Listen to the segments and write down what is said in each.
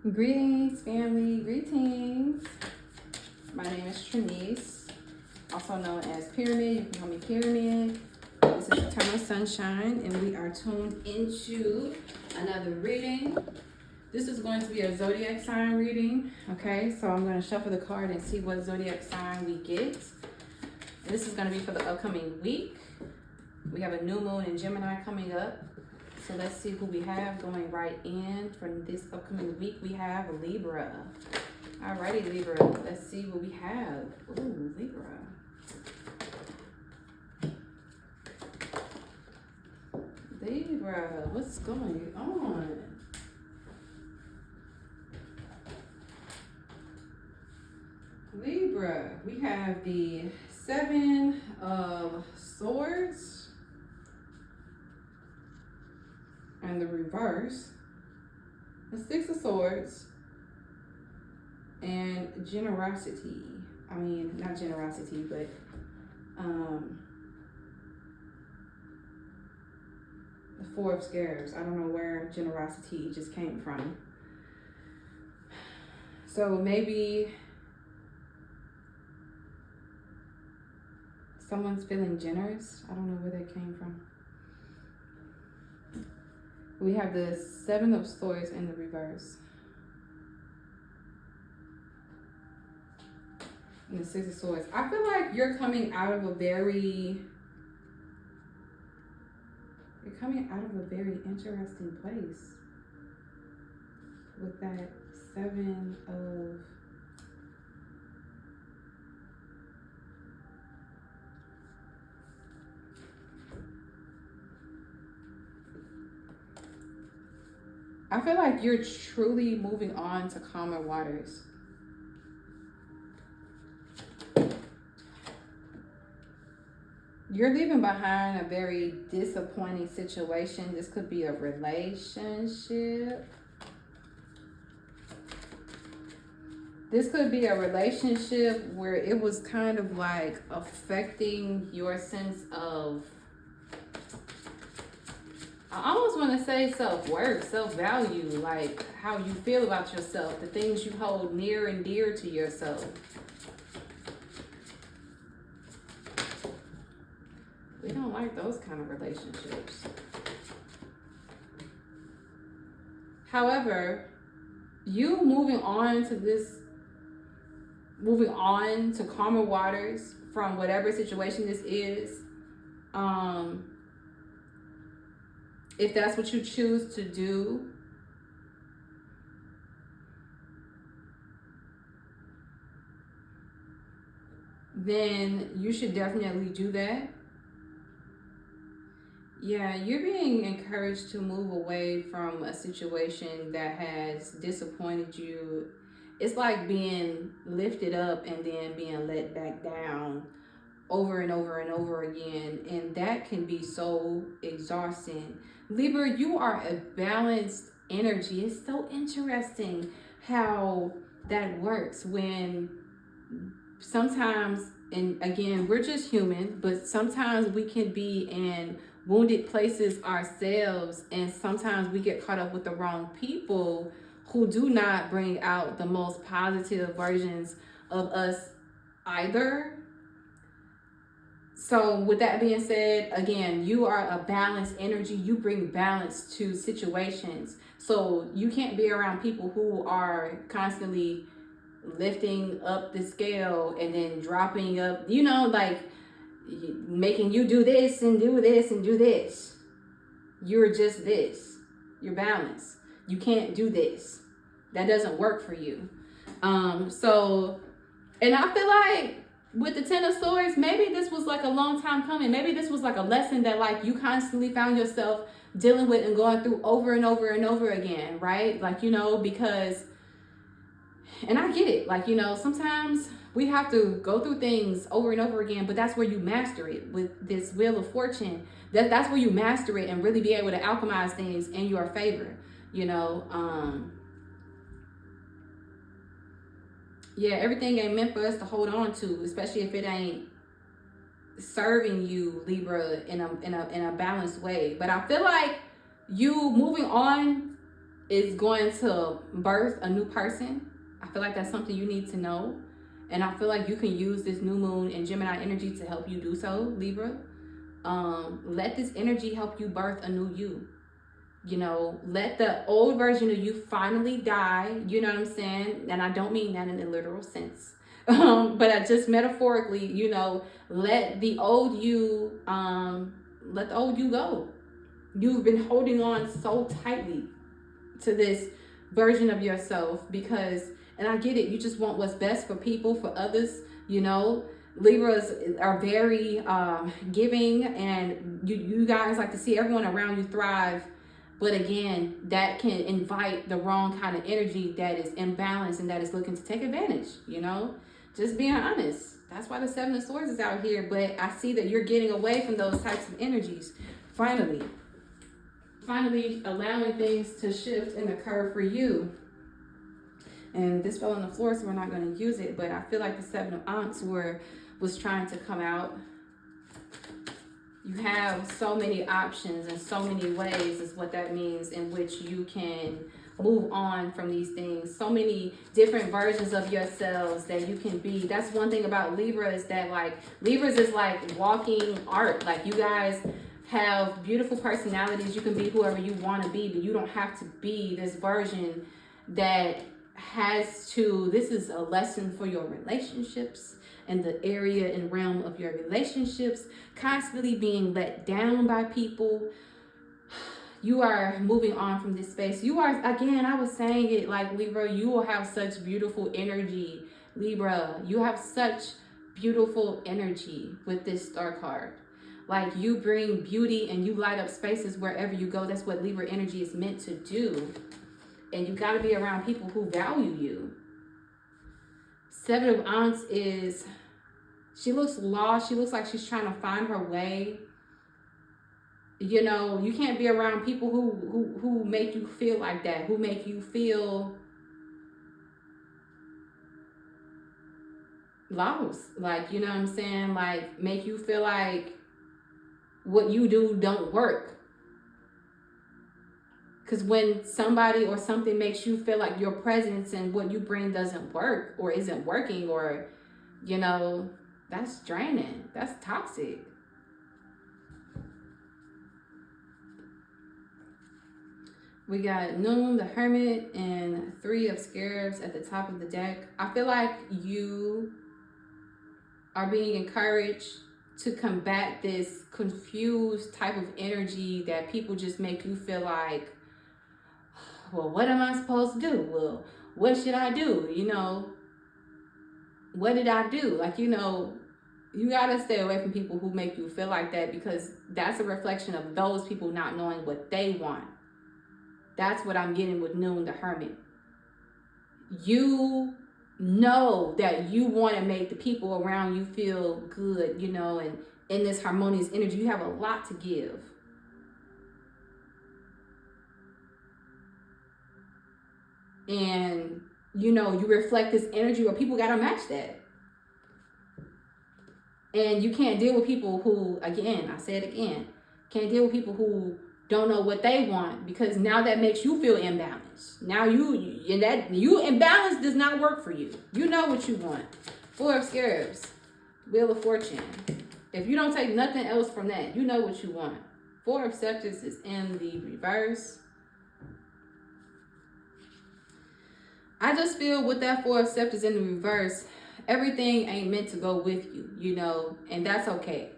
Greetings, family. Greetings. My name is Trinice, also known as Pyramid. You can call me Pyramid. This is Eternal Sunshine, and we are tuned into another reading. This is going to be a zodiac sign reading. Okay, so I'm going to shuffle the card and see what zodiac sign we get. And this is going to be for the upcoming week. We have a new moon in Gemini coming up. So let's see who we have going right in for this upcoming week. We have Libra. Alrighty, Libra. Let's see what we have. Ooh, Libra. Libra, what's going on? Libra, we have the Seven of Swords. And the reverse, the Six of Swords, and generosity. I mean, not generosity, but the Four of Scares. I don't know where generosity just came from. So maybe someone's feeling generous. I don't know where that came from. We have the Seven of Swords in the reverse. And the Six of Swords. I feel like you're coming out of a very interesting place with that Seven of I feel like you're truly moving on to calmer waters. You're leaving behind a very disappointing situation. This could be a relationship. This could be a relationship where it was kind of like affecting your sense of, I almost want to say self-worth, self-value, like how you feel about yourself, the things you hold near and dear to yourself. We don't like those kind of relationships. However, you moving on to calmer waters from whatever situation this is, if that's what you choose to do, then you should definitely do that. Yeah, you're being encouraged to move away from a situation that has disappointed you. It's like being lifted up and then being let back down over and over and over again, and that can be so exhausting. Libra, you are a balanced energy. It's so interesting how that works when sometimes, and again, we're just human, but sometimes we can be in wounded places ourselves, and sometimes we get caught up with the wrong people who do not bring out the most positive versions of us either. So with that being said, again, you are a balanced energy. You bring balance to situations. So you can't be around people who are constantly lifting up the scale and then dropping up, like making you do this and do this and do this. You're just this. You're balanced. You can't do this. That doesn't work for you. And I feel like with the Ten of Swords, maybe this was like a long time coming. Maybe this was like a lesson that like you constantly found yourself dealing with and going through over and over and over again, right? Like, because, and I get it, like, sometimes we have to go through things over and over again, but that's where you master it with this Wheel of Fortune. That's where you master it and really be able to alchemize things in your favor, Yeah, everything ain't meant for us to hold on to, especially if it ain't serving you, Libra, in a balanced way. But I feel like you moving on is going to birth a new person. I feel like that's something you need to know. And I feel like you can use this new moon and Gemini energy to help you do so, Libra. Let this energy help you birth a new you. You know, let the old version of you finally die. You know what I'm saying? And I don't mean that in a literal sense. But I just metaphorically, you know, let the old you go. You've been holding on so tightly to this version of yourself because, and I get it, you just want what's best for people, for others, you know. Libras are very giving, and you guys like to see everyone around you thrive. But again, that can invite the wrong kind of energy that is imbalanced and that is looking to take advantage, you know? Just being honest. That's why the Seven of Swords is out here. But I see that you're getting away from those types of energies. Finally allowing things to shift and occur for you. And this fell on the floor, so we're not going to use it. But I feel like the Seven of Aunts was trying to come out. You have so many options and so many ways is what that means in which you can move on from these things. So many different versions of yourselves that you can be. That's one thing about Libra is that like Libras is like walking art. Like you guys have beautiful personalities. You can be whoever you want to be, but you don't have to be this version that has to. This is a lesson for your relationships and the area and realm of your relationships, constantly being let down by people. You are moving on from this space. You are, again, I was saying it like Libra, you will have such beautiful energy. Libra, you have such beautiful energy with this star card. Like you bring beauty and you light up spaces wherever you go. That's what Libra energy is meant to do. And you got to be around people who value you. Seven of Aunts is, she looks lost. She looks like she's trying to find her way. You know, you can't be around people who make you feel like that, who make you feel lost. Like, you know what I'm saying? Like, make you feel like what you do don't work. Because when somebody or something makes you feel like your presence and what you bring doesn't work or isn't working, or, you know, that's draining. That's toxic. We got Noon, the Hermit, and Three of Scarabs at the top of the deck. I feel like you are being encouraged to combat this confused type of energy that people just make you feel like, well, what am I supposed to do? Well, what should I do? You know, what did I do? Like, you know, you gotta stay away from people who make you feel like that, because that's a reflection of those people not knowing what they want. That's what I'm getting with Noon, the Hermit. You know that you want to make the people around you feel good, you know, and in this harmonious energy, you have a lot to give. And, you know, you reflect this energy where people got to match that. And you can't deal with people who, again, I said again, can't deal with people who don't know what they want, because now that makes you feel imbalanced. Now you imbalance does not work for you. You know what you want. Four of Scarabs, Wheel of Fortune. If you don't take nothing else from that, you know what you want. Four of Scepters is in the reverse. I just feel with that Four of Scepters in the reverse, everything ain't meant to go with you, you know, and that's okay.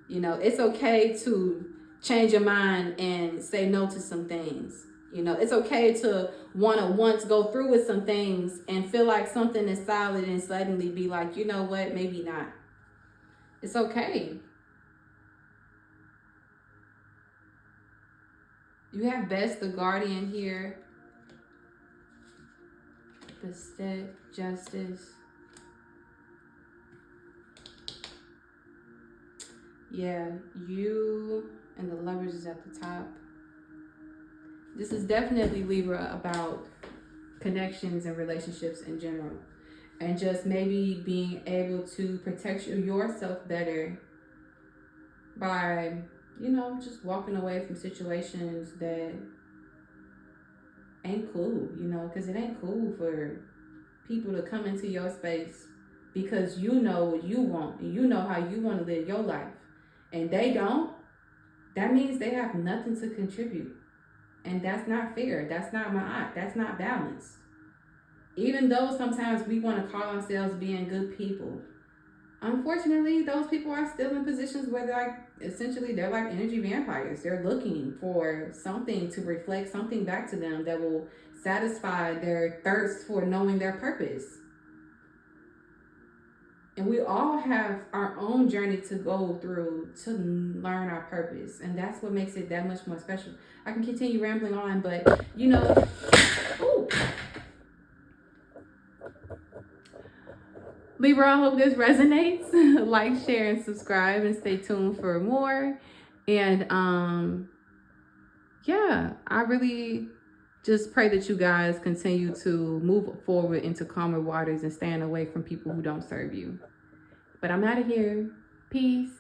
You know, it's okay to change your mind and say no to some things. You know, it's okay to want to once go through with some things and feel like something is solid and suddenly be like, you know what, maybe not. It's okay. You have Best, the Guardian here. The Stick, Justice. Yeah, you and the Lovers is at the top. This is definitely Libra about connections and relationships in general. And just maybe being able to protect yourself better by, you know, just walking away from situations that ain't cool, you know, because it ain't cool for people to come into your space because you know what you want and you know how you want to live your life, and they don't. That means they have nothing to contribute, and that's not fair. That's not that's not balanced. Even though sometimes we want to call ourselves being good people, unfortunately those people are still in positions where they're like, essentially they're like energy vampires. They're looking for something to reflect something back to them that will satisfy their thirst for knowing their purpose. And we all have our own journey to go through to learn our purpose, and that's what makes it that much more special. I can continue rambling on, but you know, ooh. Libra, I hope this resonates. Like, share, and subscribe, and stay tuned for more. And yeah, I really just pray that you guys continue to move forward into calmer waters and staying away from people who don't serve you. But I'm out of here. Peace.